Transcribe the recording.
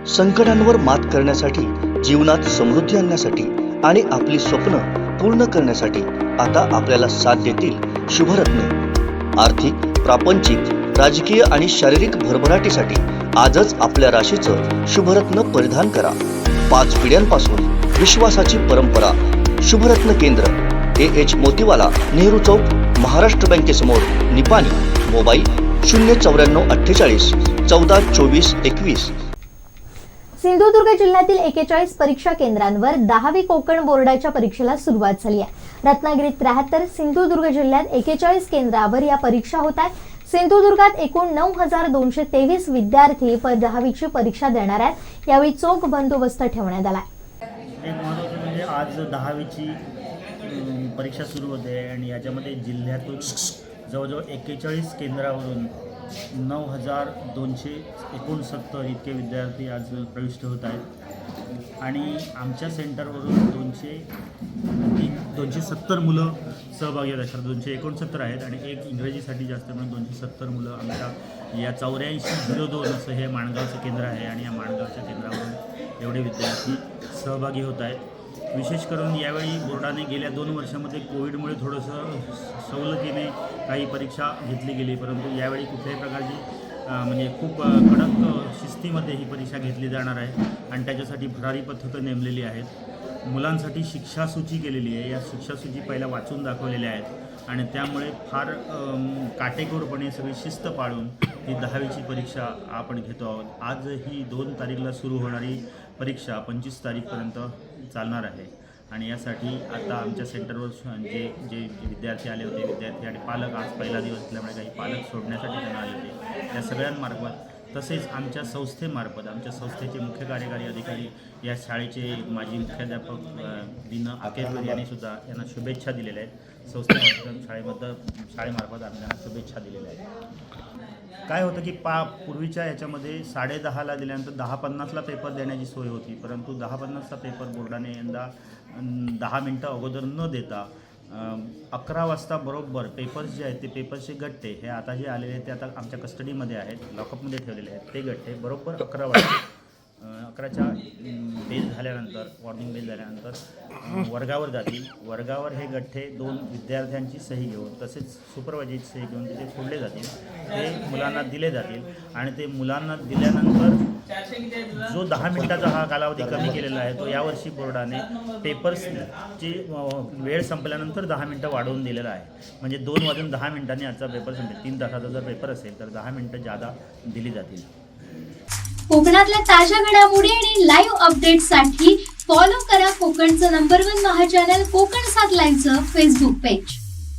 संकटांवर मात करण्यासाठी, जीवनात समृद्धी आणण्यासाठी आणि आपली स्वप्न पूर्ण करण्यासाठी आता आपल्याला साथ देतील शुभरत्न। आर्थिक, प्रापंचिक, राजकीय आणि शारीरिक भरभराटीसाठी आजच आपल्या राशीचं शुभरत्न परिधान करा। 5 पिढ्यांपासून विश्वासाची परंपरा। शुभरत्न केंद्र AH मोतीवाला, नेहरू चौक, महाराष्ट्र बँकेसमोर, निपाणी। मोबाईल 09448 14 24 21। सिंधुदुर्ग जिल्ह्यातील 41 परीक्षा केंद्रांवर 10वी कोकण बोर्डाच्या परीक्षेला सुरुवात झाली आहे। रत्नागिरीत 73, सिंधुदुर्ग जिल्ह्यात 41 केंद्रावर या परीक्षा होत आहेत। सिंधुदुर्गात एकूण 9223 विद्यार्थी 10वीची परीक्षा देणार आहेत। यावेळी चोख बंदोबस्त ठेवण्यात आला आहे। एक महत्त्वाचं म्हणजे आज 10वीची परीक्षा सुरू होते आणि याच्यामध्ये जिल्ह्यातून जवळजवळ 41 केंद्रावरून 9269 इतके विद्यार्थी आज प्रविष्ट होत आहेत आणि आमच्या सेंटरवरून 270 मुलं सहभागी आहेत। अशा 269 आहेत आणि एक इंग्रजीसाठी जास्त म्हणून 270 मुलं आमच्या या 8402 असं हे माणगावचं केंद्र आहे आणि या माणगावच्या केंद्रावरून एवढे विद्यार्थी सहभागी होत आहेत। विशेष करून यावेळी बोर्डाने गेल्या 2 वर्षामध्ये कोविडमुळे थोडंसं सवलतीने काही परीक्षा घेतली गेली, परंतु यावेळी कुठल्याही प्रकारची म्हणजे खूप कडक शिस्तीमध्ये ही परीक्षा घेतली जाणार आहे आणि त्याच्यासाठी भरारी पथकं नेमलेली आहेत। मुलांसाठी शिक्षासूची केलेली आहे। या शिक्षासूची पहिला वाचून दाखवलेल्या आहेत आणि त्यामुळे फार काटेकोरपणे सगळी शिस्त पाळून ही 10वीची परीक्षा आपण घेतो आहोत। आज ही 2 तारीखला सुरू होणारी परीक्षा 25 तारीखपर्यंत चालणार आहे आणि यासाठी आता आमच्या सेंटरवर जे विद्यार्थी आले होते, विद्यार्थी आणि पालक, आज पहिला दिवस असल्यामुळे काही पालक सोडण्यासाठी त्यांना आले होते, त्या सगळ्यांमार्फत तसेच आमच्या संस्थेमार्फत आमच्या संस्थेचे मुख्य कार्यकारी अधिकारी, या शाळेचे माजी मुख्याध्यापक दीना आकेरकर यांनी सुद्धा यांना शुभेच्छा दिलेल्या आहेत। संस्थेमार्फत शाळेमार्फत आम्ही त्यांना शुभेच्छा दिलेल्या आहेत। काय होतं की पूर्वीच्या याच्यामध्ये 10:30ला दिल्यानंतर 10:50ला पेपर देण्याची सोय होती, परंतु 10:50चा पेपर बोर्डाने यंदा 10 मिनटं अगोदर न देता 11 वाजता बरोबर पेपर्स जे आहेत ते पेपर्सचे गठ्ठे हे आता जे आलेले आहेत ते आता आमच्या कस्टडीमध्ये आहेत, लॉकअपमध्ये ठेवलेले आहेत। ते गठ्ठे बरोबर 11 वाजता 11च्या बेल झाल्यानंतर, वॉर्निंग बेल झाल्यानंतर वर्गावर जातील। वर्गावर हे गठ्ठे 2 विद्यार्थ्यांची सही घेऊन तसेच सुपरवायझरची सही घेऊन तिथे सोडले जातील, ते मुलांना दिले जातील आणि ते मुलांना दिल्यानंतर जो 10 मिनिटाचा हा कालावधी कमी केलेला आहे तो यावर्षी बोर्डाने पेपर्सची वेळ संपल्यानंतर 10 मिनिटं वाढवून दिलेला आहे। म्हणजे 2 वाजून 10 मिनिटांनी आजचा पेपर संपेल। 3 तासाचा जर पेपर असेल तर 10 मिनिटं जादा दिली जातील। कोकणातल्या ताज्या घडामोडी आणि लाईव्ह अपडेट्ससाठी फॉलो करा कोकणचं नंबर 1 महा चॅनल कोकण 7 लाईव्हचं फेसबुक पेज।